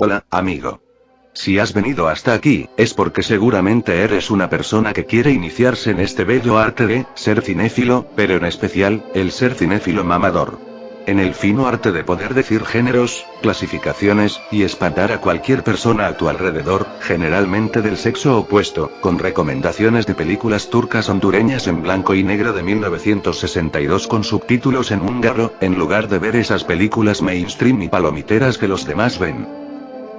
Hola, amigo. Si has venido hasta aquí, es porque seguramente eres una persona que quiere iniciarse en este bello arte de ser cinéfilo, pero en especial, el ser cinéfilo mamador. En el fino arte de poder decir géneros, clasificaciones, y espantar a cualquier persona a tu alrededor, generalmente del sexo opuesto, con recomendaciones de películas turcas hondureñas en blanco y negro de 1962 con subtítulos en húngaro, en lugar de ver esas películas mainstream y palomiteras que los demás ven.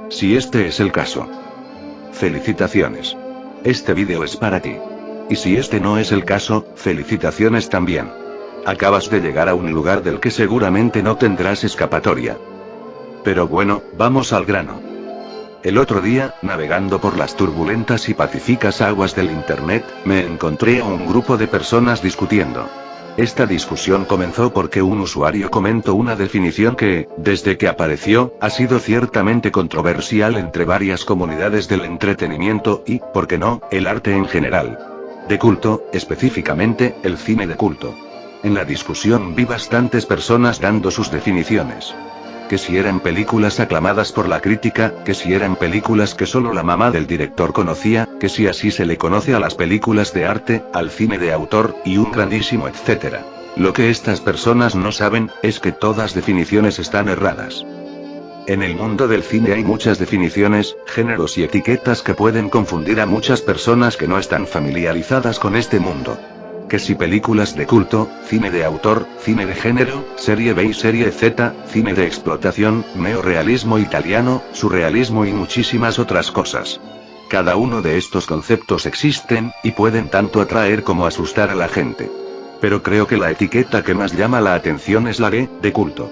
Si este es el caso, felicitaciones. Este vídeo es para ti. Y si este no es el caso, felicitaciones también. Acabas de llegar a un lugar del que seguramente no tendrás escapatoria. Pero bueno, vamos al grano. El otro día, navegando por las turbulentas y pacíficas aguas del internet, me encontré a un grupo de personas discutiendo. Esta discusión comenzó porque un usuario comentó una definición que, desde que apareció, ha sido ciertamente controversial entre varias comunidades del entretenimiento y, ¿por qué no?, el arte en general. De culto, específicamente, el cine de culto. En la discusión vi bastantes personas dando sus definiciones. Que si eran películas aclamadas por la crítica, que si eran películas que solo la mamá del director conocía, que si así se le conoce a las películas de arte, al cine de autor, y un grandísimo etcétera. Lo que estas personas no saben, es que todas definiciones están erradas. En el mundo del cine hay muchas definiciones, géneros y etiquetas que pueden confundir a muchas personas que no están familiarizadas con este mundo. Que si películas de culto, cine de autor, cine de género, serie B y serie Z, cine de explotación, neorrealismo italiano, surrealismo y muchísimas otras cosas. Cada uno de estos conceptos existen, y pueden tanto atraer como asustar a la gente. Pero creo que la etiqueta que más llama la atención es la de culto.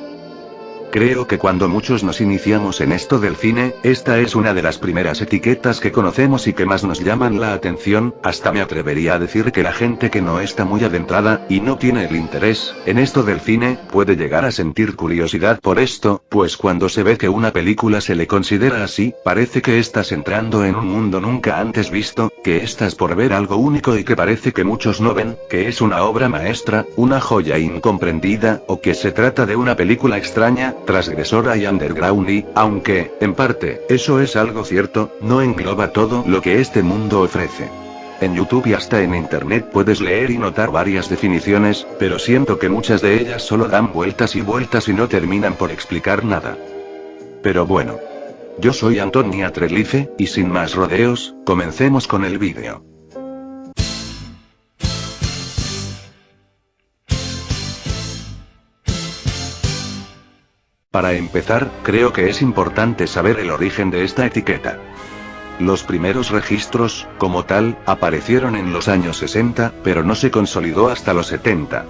Creo que cuando muchos nos iniciamos en esto del cine, esta es una de las primeras etiquetas que conocemos y que más nos llaman la atención, hasta me atrevería a decir que la gente que no está muy adentrada, y no tiene el interés, en esto del cine, puede llegar a sentir curiosidad por esto, pues cuando se ve que una película se le considera así, parece que estás entrando en un mundo nunca antes visto, que estás por ver algo único y que parece que muchos no ven, que es una obra maestra, una joya incomprendida, o que se trata de una película extraña, transgresora y underground y, aunque, en parte, eso es algo cierto, no engloba todo lo que este mundo ofrece. En YouTube y hasta en Internet puedes leer y notar varias definiciones, pero siento que muchas de ellas solo dan vueltas y vueltas y no terminan por explicar nada. Pero bueno. Yo soy Antonia Trelice, y sin más rodeos, comencemos con el vídeo. Para empezar, creo que es importante saber el origen de esta etiqueta. Los primeros registros, como tal, aparecieron en los años 60, pero no se consolidó hasta los 70.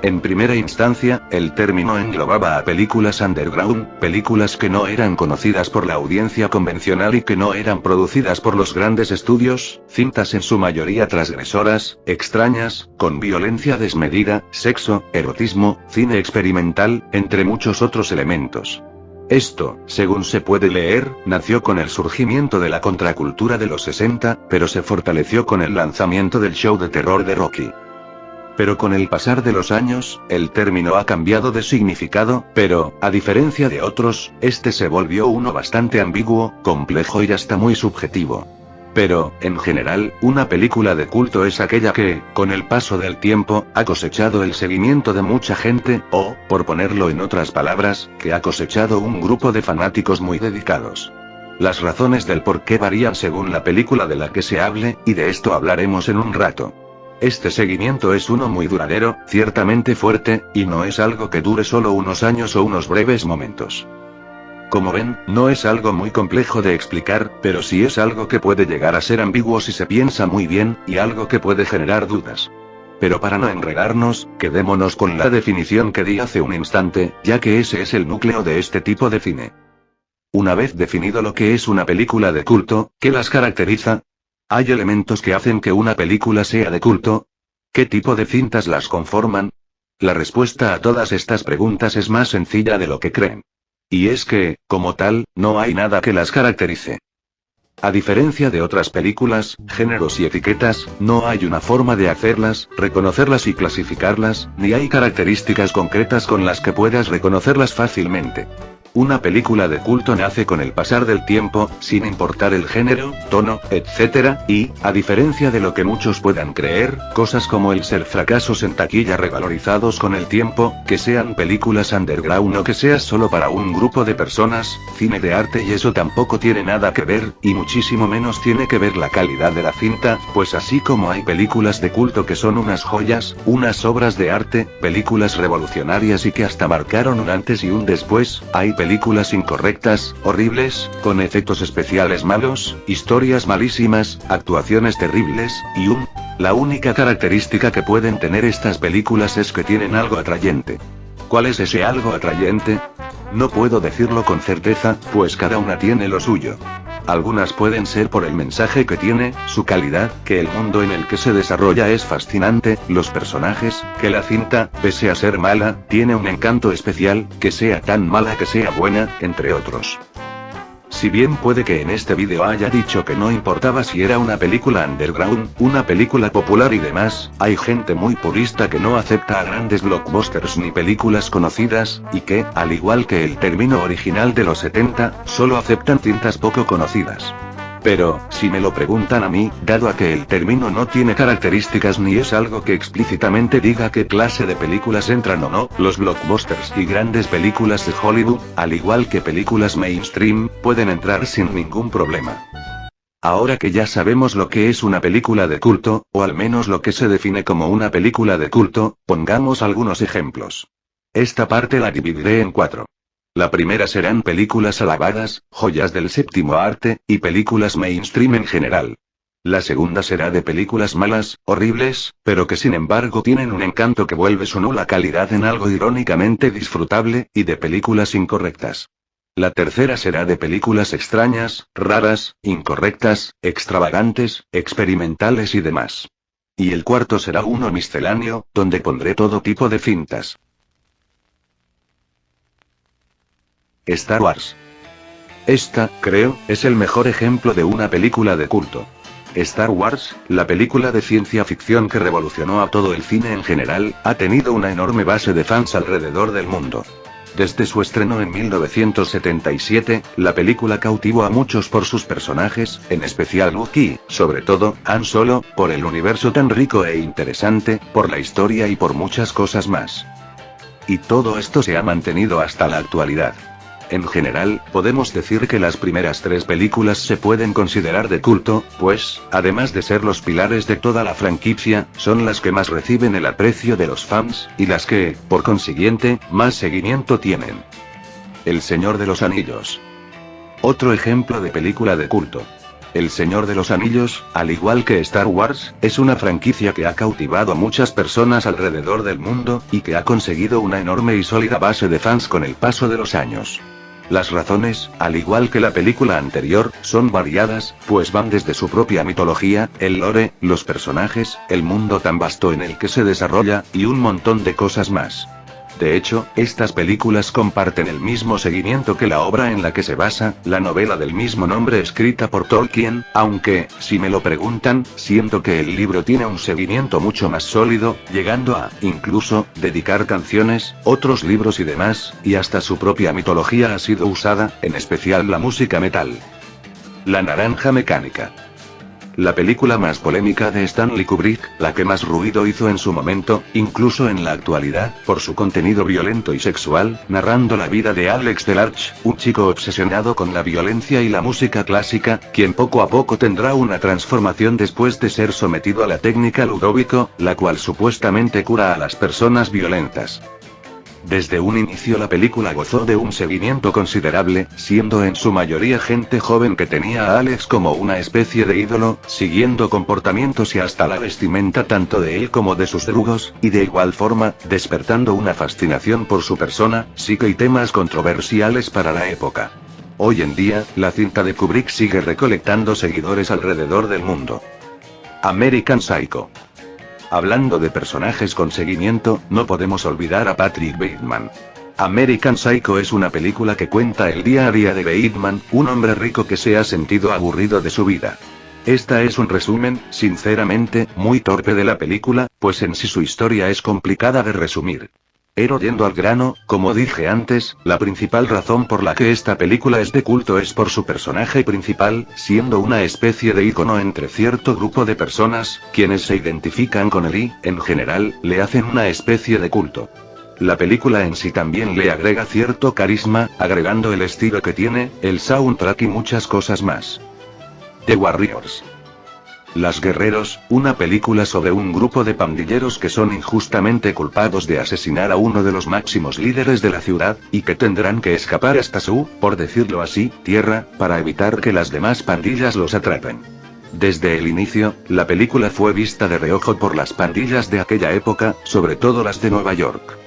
En primera instancia, el término englobaba a películas underground, películas que no eran conocidas por la audiencia convencional y que no eran producidas por los grandes estudios, cintas en su mayoría transgresoras, extrañas, con violencia desmedida, sexo, erotismo, cine experimental, entre muchos otros elementos. Esto, según se puede leer, nació con el surgimiento de la contracultura de los 60, pero se fortaleció con el lanzamiento del show de terror de Rocky. Pero con el pasar de los años, el término ha cambiado de significado, pero, a diferencia de otros, este se volvió uno bastante ambiguo, complejo y hasta muy subjetivo. Pero, en general, una película de culto es aquella que, con el paso del tiempo, ha cosechado el seguimiento de mucha gente, o, por ponerlo en otras palabras, que ha cosechado un grupo de fanáticos muy dedicados. Las razones del por qué varían según la película de la que se hable, y de esto hablaremos en un rato. Este seguimiento es uno muy duradero, ciertamente fuerte, y no es algo que dure solo unos años o unos breves momentos. Como ven, no es algo muy complejo de explicar, pero sí es algo que puede llegar a ser ambiguo si se piensa muy bien, y algo que puede generar dudas. Pero para no enredarnos, quedémonos con la definición que di hace un instante, ya que ese es el núcleo de este tipo de cine. Una vez definido lo que es una película de culto, ¿qué las caracteriza? ¿Hay elementos que hacen que una película sea de culto? ¿Qué tipo de cintas las conforman? La respuesta a todas estas preguntas es más sencilla de lo que creen. Y es que, como tal, no hay nada que las caracterice. A diferencia de otras películas, géneros y etiquetas, no hay una forma de hacerlas, reconocerlas y clasificarlas, ni hay características concretas con las que puedas reconocerlas fácilmente. Una película de culto nace con el pasar del tiempo, sin importar el género, tono, etc., y, a diferencia de lo que muchos puedan creer, cosas como el ser fracasos en taquilla revalorizados con el tiempo, que sean películas underground o que sea solo para un grupo de personas, cine de arte, y eso tampoco tiene nada que ver, y muchísimo menos tiene que ver la calidad de la cinta, pues así como hay películas de culto que son unas joyas, unas obras de arte, películas revolucionarias y que hasta marcaron un antes y un después, hay películas incorrectas, horribles, con efectos especiales malos, historias malísimas, actuaciones terribles, y la única característica que pueden tener estas películas es que tienen algo atrayente. ¿Cuál es ese algo atrayente? No puedo decirlo con certeza, pues cada una tiene lo suyo. Algunas pueden ser por el mensaje que tiene, su calidad, que el mundo en el que se desarrolla es fascinante, los personajes, que la cinta, pese a ser mala, tiene un encanto especial, que sea tan mala que sea buena, entre otros. Si bien puede que en este vídeo haya dicho que no importaba si era una película underground, una película popular y demás, hay gente muy purista que no acepta a grandes blockbusters ni películas conocidas, y que, al igual que el término original de los 70, solo aceptan cintas poco conocidas. Pero, si me lo preguntan a mí, dado a que el término no tiene características ni es algo que explícitamente diga qué clase de películas entran o no, los blockbusters y grandes películas de Hollywood, al igual que películas mainstream, pueden entrar sin ningún problema. Ahora que ya sabemos lo que es una película de culto, o al menos lo que se define como una película de culto, pongamos algunos ejemplos. Esta parte la dividiré en 4. La primera serán películas alabadas, joyas del séptimo arte, y películas mainstream en general. La segunda será de películas malas, horribles, pero que sin embargo tienen un encanto que vuelve su nula calidad en algo irónicamente disfrutable, y de películas incorrectas. La tercera será de películas extrañas, raras, incorrectas, extravagantes, experimentales y demás. Y el cuarto será uno misceláneo, donde pondré todo tipo de cintas. Star Wars. Esta, creo, es el mejor ejemplo de una película de culto. Star Wars, la película de ciencia ficción que revolucionó a todo el cine en general, ha tenido una enorme base de fans alrededor del mundo. Desde su estreno en 1977, la película cautivó a muchos por sus personajes, en especial Luke y, sobre todo, Han Solo, por el universo tan rico e interesante, por la historia y por muchas cosas más. Y todo esto se ha mantenido hasta la actualidad. En general, podemos decir que las primeras 3 películas se pueden considerar de culto, pues, además de ser los pilares de toda la franquicia, son las que más reciben el aprecio de los fans, y las que, por consiguiente, más seguimiento tienen. El Señor de los Anillos. Otro ejemplo de película de culto. El Señor de los Anillos, al igual que Star Wars, es una franquicia que ha cautivado a muchas personas alrededor del mundo, y que ha conseguido una enorme y sólida base de fans con el paso de los años. Las razones, al igual que la película anterior, son variadas, pues van desde su propia mitología, el lore, los personajes, el mundo tan vasto en el que se desarrolla, y un montón de cosas más. De hecho, estas películas comparten el mismo seguimiento que la obra en la que se basa, la novela del mismo nombre escrita por Tolkien, aunque, si me lo preguntan, siento que el libro tiene un seguimiento mucho más sólido, llegando a, incluso, dedicar canciones, otros libros y demás, y hasta su propia mitología ha sido usada, en especial la música metal. La Naranja Mecánica. La película más polémica de Stanley Kubrick, la que más ruido hizo en su momento, incluso en la actualidad, por su contenido violento y sexual, narrando la vida de Alex Delarge, un chico obsesionado con la violencia y la música clásica, quien poco a poco tendrá una transformación después de ser sometido a la técnica Ludovico, la cual supuestamente cura a las personas violentas. Desde un inicio la película gozó de un seguimiento considerable, siendo en su mayoría gente joven que tenía a Alex como una especie de ídolo, siguiendo comportamientos y hasta la vestimenta tanto de él como de sus drugos, y de igual forma, despertando una fascinación por su persona, psique y temas controversiales para la época. Hoy en día, la cinta de Kubrick sigue recolectando seguidores alrededor del mundo. American Psycho. Hablando de personajes con seguimiento, no podemos olvidar a Patrick Bateman. American Psycho es una película que cuenta el día a día de Bateman, un hombre rico que se ha sentido aburrido de su vida. Esta es un resumen, sinceramente, muy torpe de la película, pues en sí su historia es complicada de resumir. Pero yendo al grano, como dije antes, la principal razón por la que esta película es de culto es por su personaje principal, siendo una especie de ícono entre cierto grupo de personas, quienes se identifican con él y, en general, le hacen una especie de culto. La película en sí también le agrega cierto carisma, agregando el estilo que tiene, el soundtrack y muchas cosas más. The Warriors. Las Guerreros, una película sobre un grupo de pandilleros que son injustamente culpados de asesinar a uno de los máximos líderes de la ciudad, y que tendrán que escapar hasta su, por decirlo así, tierra, para evitar que las demás pandillas los atrapen. Desde el inicio, la película fue vista de reojo por las pandillas de aquella época, sobre todo las de Nueva York.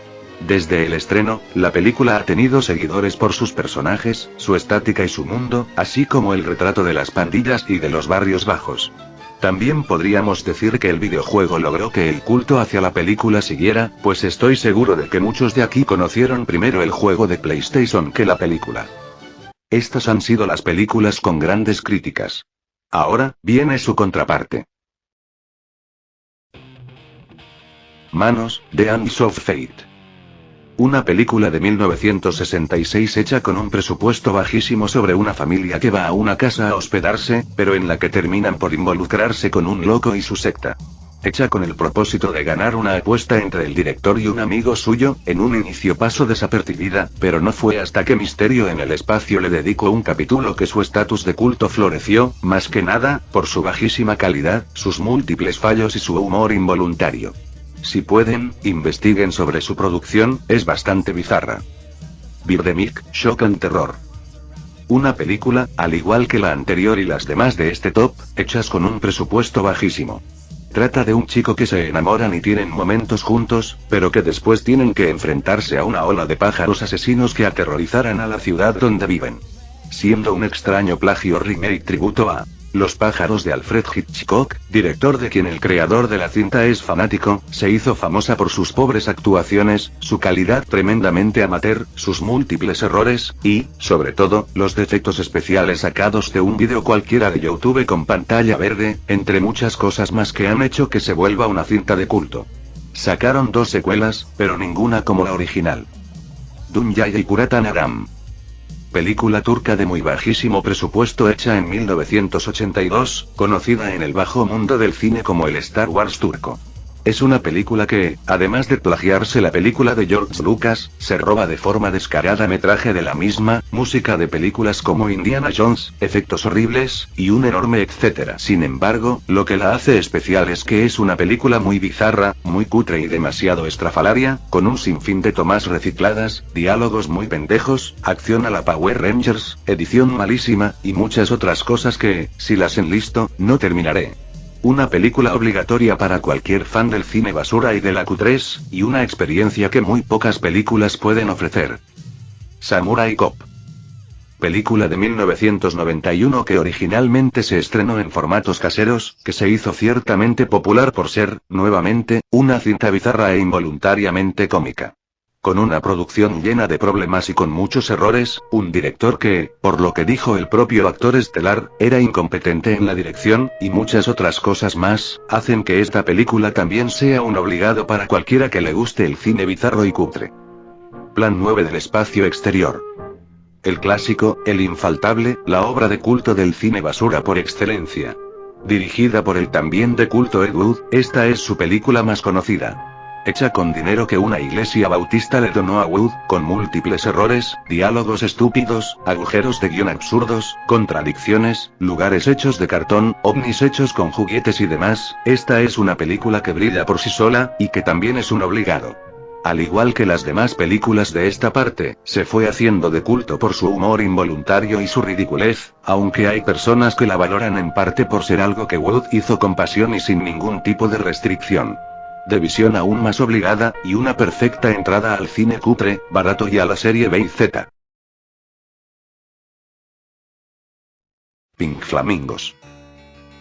Desde el estreno, la película ha tenido seguidores por sus personajes, su estática y su mundo, así como el retrato de las pandillas y de los barrios bajos. También podríamos decir que el videojuego logró que el culto hacia la película siguiera, pues estoy seguro de que muchos de aquí conocieron primero el juego de PlayStation que la película. Estas han sido las películas con grandes críticas. Ahora, viene su contraparte. Manos, The Hands of Fate. Una película de 1966 hecha con un presupuesto bajísimo sobre una familia que va a una casa a hospedarse, pero en la que terminan por involucrarse con un loco y su secta. Hecha con el propósito de ganar una apuesta entre el director y un amigo suyo, en un inicio pasó desapercibida, pero no fue hasta que Misterio en el Espacio le dedicó un capítulo que su estatus de culto floreció, más que nada, por su bajísima calidad, sus múltiples fallos y su humor involuntario. Si pueden, investiguen sobre su producción, es bastante bizarra. Birdemic, Shock and Terror. Una película, al igual que la anterior y las demás de este top, hechas con un presupuesto bajísimo. Trata de un chico que se enamoran y tienen momentos juntos, pero que después tienen que enfrentarse a una ola de pájaros asesinos que aterrorizarán a la ciudad donde viven. Siendo un extraño plagio remake tributo a Los pájaros de Alfred Hitchcock, director de quien el creador de la cinta es fanático, se hizo famosa por sus pobres actuaciones, su calidad tremendamente amateur, sus múltiples errores, y, sobre todo, los defectos especiales sacados de un vídeo cualquiera de YouTube con pantalla verde, entre muchas cosas más que han hecho que se vuelva una cinta de culto. Sacaron 2 secuelas, pero ninguna como la original. Dünyayı Kuratan Adam. Película turca de muy bajísimo presupuesto hecha en 1982, conocida en el bajo mundo del cine como el Star Wars turco. Es una película que, además de plagiarse la película de George Lucas, se roba de forma descarada metraje de la misma, música de películas como Indiana Jones, efectos horribles, y un enorme etcétera. Sin embargo, lo que la hace especial es que es una película muy bizarra, muy cutre y demasiado estrafalaria, con un sinfín de tomas recicladas, diálogos muy pendejos, acción a la Power Rangers, edición malísima, y muchas otras cosas que, si las enlisto, no terminaré. Una película obligatoria para cualquier fan del cine basura y de la Q3, y una experiencia que muy pocas películas pueden ofrecer. Samurai Cop. Película de 1991 que originalmente se estrenó en formatos caseros, que se hizo ciertamente popular por ser, nuevamente, una cinta bizarra e involuntariamente cómica. Con una producción llena de problemas y con muchos errores, un director que, por lo que dijo el propio actor estelar, era incompetente en la dirección, y muchas otras cosas más, hacen que esta película también sea un obligado para cualquiera que le guste el cine bizarro y cutre. Plan 9 del espacio exterior. El clásico, el infaltable, la obra de culto del cine basura por excelencia. Dirigida por el también de culto Ed Wood, esta es su película más conocida. Hecha con dinero que una iglesia bautista le donó a Wood, con múltiples errores, diálogos estúpidos, agujeros de guión absurdos, contradicciones, lugares hechos de cartón, ovnis hechos con juguetes y demás, esta es una película que brilla por sí sola, y que también es un obligado. Al igual que las demás películas de esta parte, se fue haciendo de culto por su humor involuntario y su ridiculez, aunque hay personas que la valoran en parte por ser algo que Wood hizo con pasión y sin ningún tipo de restricción. De visión aún más obligada, y una perfecta entrada al cine cutre, barato y a la serie B y Z. Pink Flamingos.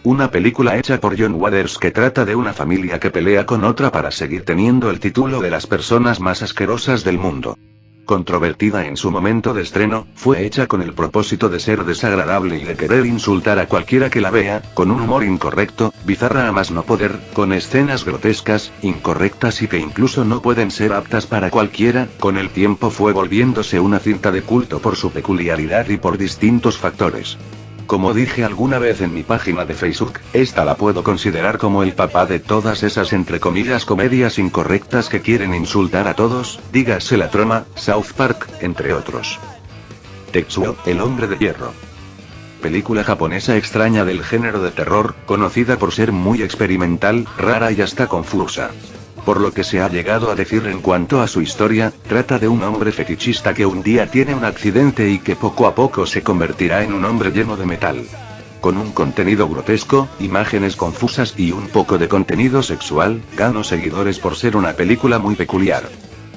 Una película hecha por John Waters que trata de una familia que pelea con otra para seguir teniendo el título de las personas más asquerosas del mundo. Controvertida en su momento de estreno, fue hecha con el propósito de ser desagradable y de querer insultar a cualquiera que la vea, con un humor incorrecto, bizarra a más no poder, con escenas grotescas, incorrectas y que incluso no pueden ser aptas para cualquiera. Con el tiempo fue volviéndose una cinta de culto por su peculiaridad y por distintos factores. Como dije alguna vez en mi página de Facebook, esta la puedo considerar como el papá de todas esas entre comillas comedias incorrectas que quieren insultar a todos, dígase La Troma, South Park, entre otros. Tetsuo, el hombre de hierro. Película japonesa extraña del género de terror, conocida por ser muy experimental, rara y hasta confusa. Por lo que se ha llegado a decir en cuanto a su historia, trata de un hombre fetichista que un día tiene un accidente y que poco a poco se convertirá en un hombre lleno de metal. Con un contenido grotesco, imágenes confusas y un poco de contenido sexual, ganó seguidores por ser una película muy peculiar.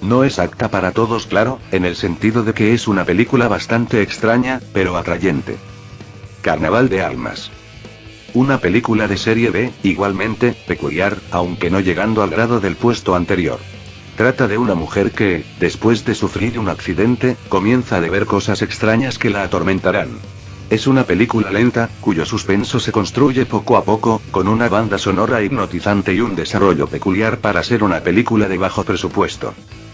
No es apta para todos, claro, en el sentido de que es una película bastante extraña, pero atrayente. Carnaval de Almas. Una película de serie B, igualmente, peculiar, aunque no llegando al grado del puesto anterior. Trata de una mujer que, después de sufrir un accidente, comienza a ver cosas extrañas que la atormentarán. Es una película lenta, cuyo suspenso se construye poco a poco, con una banda sonora hipnotizante y un desarrollo peculiar para ser una película de bajo presupuesto.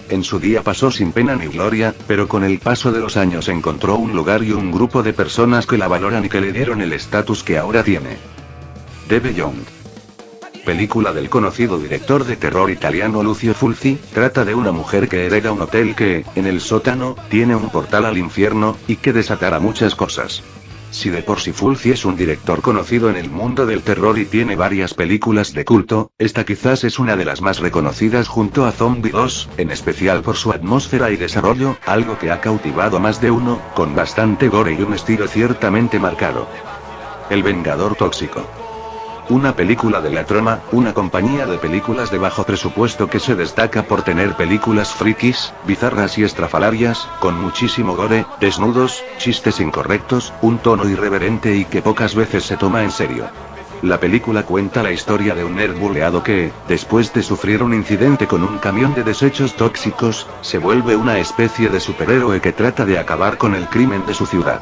En su día pasó sin pena ni gloria, pero con el paso de los años encontró un lugar y un grupo de personas que la valoran y que le dieron el estatus que ahora tiene. The Beyond. Película del conocido director de terror italiano Lucio Fulci, trata de una mujer que hereda un hotel que, en el sótano, tiene un portal al infierno, y que desatará muchas cosas. Si de por sí Fulci es un director conocido en el mundo del terror y tiene varias películas de culto, esta quizás es una de las más reconocidas junto a Zombie 2, en especial por su atmósfera y desarrollo, algo que ha cautivado a más de uno, con bastante gore y un estilo ciertamente marcado. El Vengador Tóxico. Una película de La Troma, una compañía de películas de bajo presupuesto que se destaca por tener películas frikis, bizarras y estrafalarias, con muchísimo gore, desnudos, chistes incorrectos, un tono irreverente y que pocas veces se toma en serio. La película cuenta la historia de un nerd buleado que, después de sufrir un incidente con un camión de desechos tóxicos, se vuelve una especie de superhéroe que trata de acabar con el crimen de su ciudad.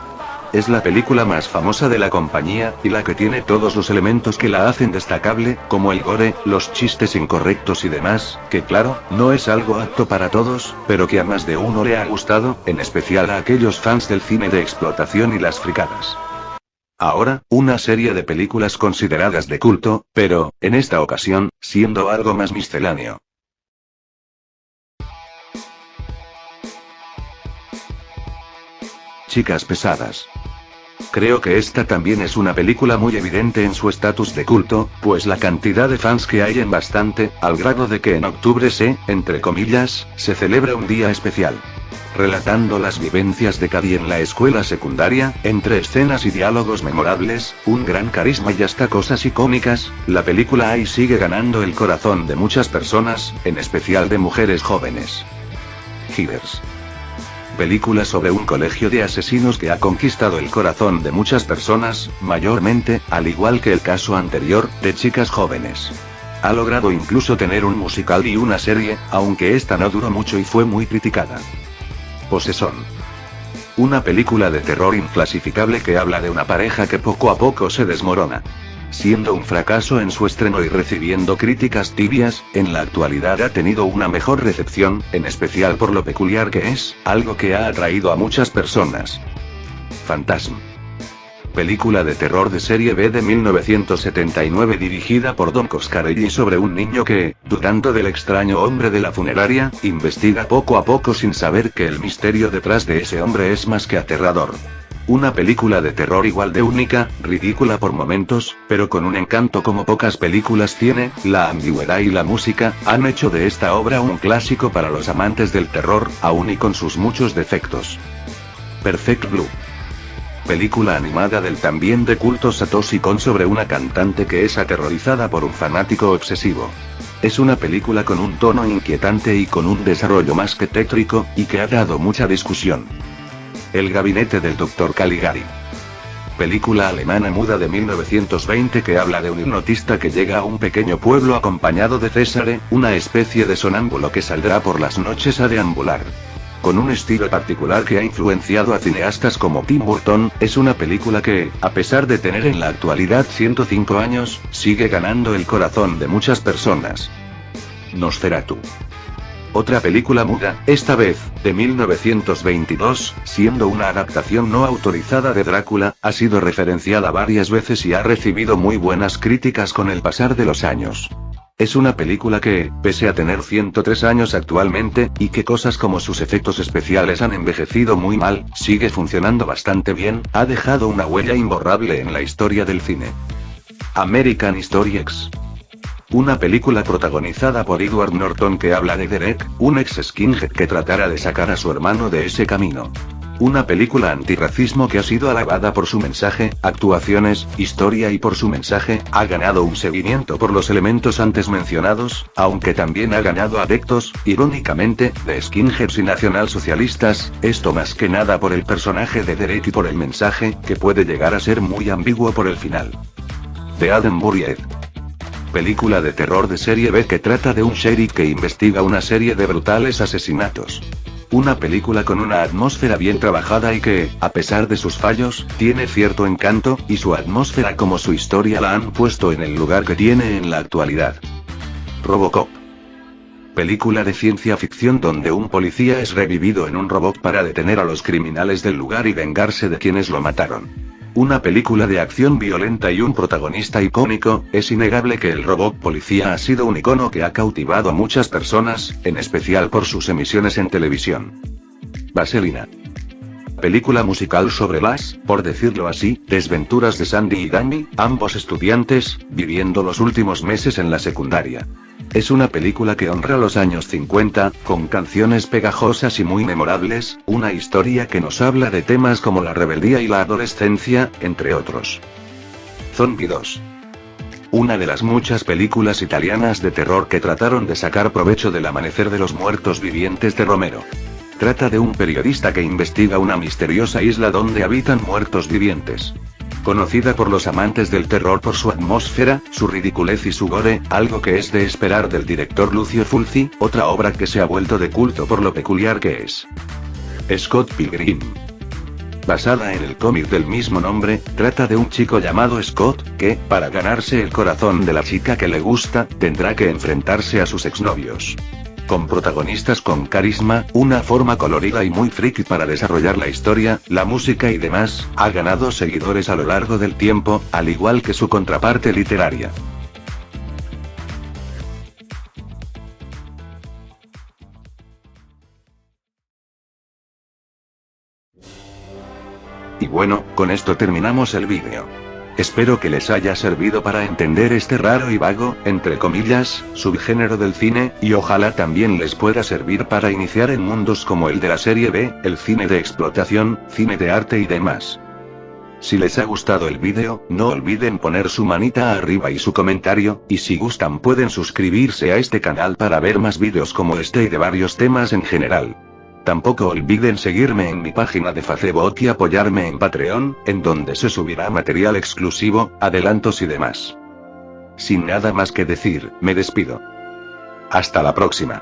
Es la película más famosa de la compañía, y la que tiene todos los elementos que la hacen destacable, como el gore, los chistes incorrectos y demás, que claro, no es algo apto para todos, pero que a más de uno le ha gustado, en especial a aquellos fans del cine de explotación y las fricadas. Ahora, una serie de películas consideradas de culto, pero, en esta ocasión, siendo algo más misceláneo. Chicas pesadas. Creo que esta también es una película muy evidente en su estatus de culto, pues la cantidad de fans que hay en bastante, al grado de que en octubre entre comillas, se celebra un día especial. Relatando las vivencias de Cady en la escuela secundaria, entre escenas y diálogos memorables, un gran carisma y hasta cosas icónicas, la película ahí sigue ganando el corazón de muchas personas, en especial de mujeres jóvenes. Hivers. Película sobre un colegio de asesinos que ha conquistado el corazón de muchas personas, mayormente, al igual que el caso anterior, de chicas jóvenes. Ha logrado incluso tener un musical y una serie, aunque esta no duró mucho y fue muy criticada. Possession. Una película de terror inclasificable que habla de una pareja que poco a poco se desmorona. Siendo un fracaso en su estreno y recibiendo críticas tibias, en la actualidad ha tenido una mejor recepción, en especial por lo peculiar que es, algo que ha atraído a muchas personas. Phantasm. Película de terror de serie B de 1979 dirigida por Don Coscarelli sobre un niño que, dudando del extraño hombre de la funeraria, investiga poco a poco sin saber que el misterio detrás de ese hombre es más que aterrador. Una película de terror igual de única, ridícula por momentos, pero con un encanto como pocas películas tiene, la ambigüedad y la música, han hecho de esta obra un clásico para los amantes del terror, aun y con sus muchos defectos. Perfect Blue. Película animada del también de culto Satoshi Kon sobre una cantante que es aterrorizada por un fanático obsesivo. Es una película con un tono inquietante y con un desarrollo más que tétrico, y que ha dado mucha discusión. El gabinete del Dr. Caligari. Película alemana muda de 1920 que habla de un hipnotista que llega a un pequeño pueblo acompañado de Césare, una especie de sonámbulo que saldrá por las noches a deambular. con un estilo particular que ha influenciado a cineastas como Tim Burton, es una película que, a pesar de tener en la actualidad 105 años, sigue ganando el corazón de muchas personas. Nosferatu. Otra película muda, esta vez, de 1922, siendo una adaptación no autorizada de Drácula, ha sido referenciada varias veces y ha recibido muy buenas críticas con el pasar de los años. Es una película que, pese a tener 103 años actualmente, y que cosas como sus efectos especiales han envejecido muy mal, sigue funcionando bastante bien, ha dejado una huella imborrable en la historia del cine. American History X. Una película protagonizada por Edward Norton que habla de Derek, un ex skinhead que tratara de sacar a su hermano de ese camino. Una película antirracismo que ha sido alabada por su mensaje, actuaciones, historia y por su mensaje, ha ganado un seguimiento por los elementos antes mencionados, aunque también ha ganado adeptos, irónicamente, de skinheads y nacionalsocialistas, esto más que nada por el personaje de Derek y por el mensaje, que puede llegar a ser muy ambiguo por el final. The Adam Buried. Película de terror de serie B que trata de un sheriff que investiga una serie de brutales asesinatos. Una película con una atmósfera bien trabajada y que, a pesar de sus fallos, tiene cierto encanto, y su atmósfera como su historia la han puesto en el lugar que tiene en la actualidad. Robocop. Película de ciencia ficción donde un policía es revivido en un robot para detener a los criminales del lugar y vengarse de quienes lo mataron. Una película de acción violenta y un protagonista icónico, es innegable que el robot policía ha sido un icono que ha cautivado a muchas personas, en especial por sus emisiones en televisión. Vaselina. Película musical sobre las, por decirlo así, desventuras de Sandy y Danny, ambos estudiantes, viviendo los últimos meses en la secundaria. Es una película que honra los años 50, con canciones pegajosas y muy memorables, una historia que nos habla de temas como la rebeldía y la adolescencia, entre otros. Zombie 2. Una de las muchas películas italianas de terror que trataron de sacar provecho del amanecer de los muertos vivientes de Romero. Trata de un periodista que investiga una misteriosa isla donde habitan muertos vivientes. Conocida por los amantes del terror por su atmósfera, su ridiculez y su gore, algo que es de esperar del director Lucio Fulci, otra obra que se ha vuelto de culto por lo peculiar que es. Scott Pilgrim. Basada en el cómic del mismo nombre, trata de un chico llamado Scott, que, para ganarse el corazón de la chica que le gusta, tendrá que enfrentarse a sus exnovios. Con protagonistas con carisma, una forma colorida y muy friki para desarrollar la historia, la música y demás, ha ganado seguidores a lo largo del tiempo, al igual que su contraparte literaria. Y bueno, con esto terminamos el vídeo. Espero que les haya servido para entender este raro y vago, entre comillas, subgénero del cine, y ojalá también les pueda servir para iniciar en mundos como el de la serie B, el cine de explotación, cine de arte y demás. Si les ha gustado el vídeo, no olviden poner su manita arriba y su comentario, y si gustan pueden suscribirse a este canal para ver más vídeos como este y de varios temas en general. Tampoco olviden seguirme en mi página de Facebook y apoyarme en Patreon, en donde se subirá material exclusivo, adelantos y demás. Sin nada más que decir, me despido. Hasta la próxima.